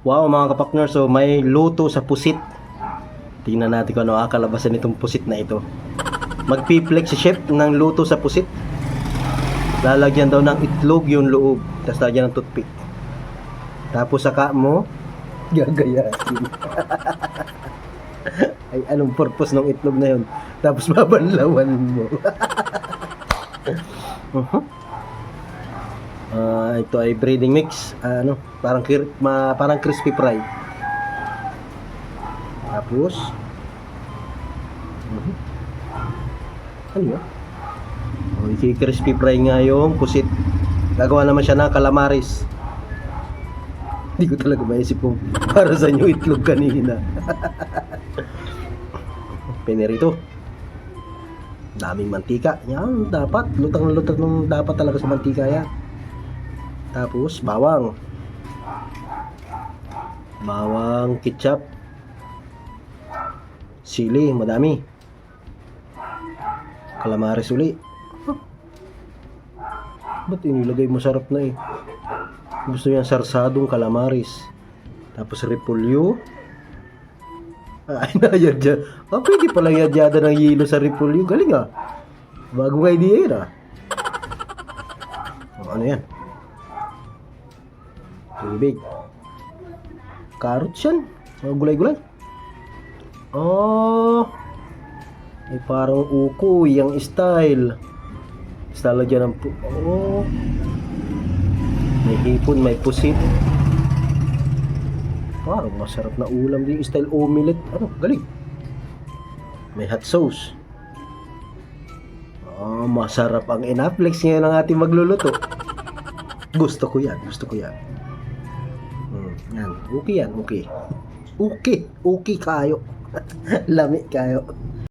Wow mga kapakner, so may luto sa pusit. Tingnan natin kung ano kalabasan nitong pusit na ito. Magpiplex si chef ng luto sa pusit. Lalagyan daw ng itlog yung loob, tapos lagyan ng toothpick. Tapos saka mo gagayahin. Ay, anong purpose ng itlog na yun? Tapos babanlawan mo. Ito ay breading mix. Parang crispy fry. Tapos ano yun? Crispy fry nga yung pusit. Gagawa naman siya ng calamaris. Hindi ko talaga maisip kung para sa inyo itlog kanina. Pinirito. Daming mantika. Yan, dapat. Lutang ng dapat talaga sa mantika yan. Tapos, bawang. Bawang, ketchup. Sili, madami. Calamaris uli. Ba't inilagay mo sarap na eh? Gusto niya sarsadong calamaris. Tapos repolyo. Ay, nayadya. Pwede palang yadyada ng yelo sa repolyo. Galing ah. Bagong idea yun ah. Ano yan? Tubig. Carrots yan. Gulay-gulay. Ay parang ukoy yung style. Style dyan ng may hipon, may pusit. Parang masarap na ulam din. Style omelette. Galing. May hot sauce. Masarap ang inaplex ngayon ng ating magluluto. Gusto ko yan. Yan. Okay yan. Okay kayo. Lami kayo.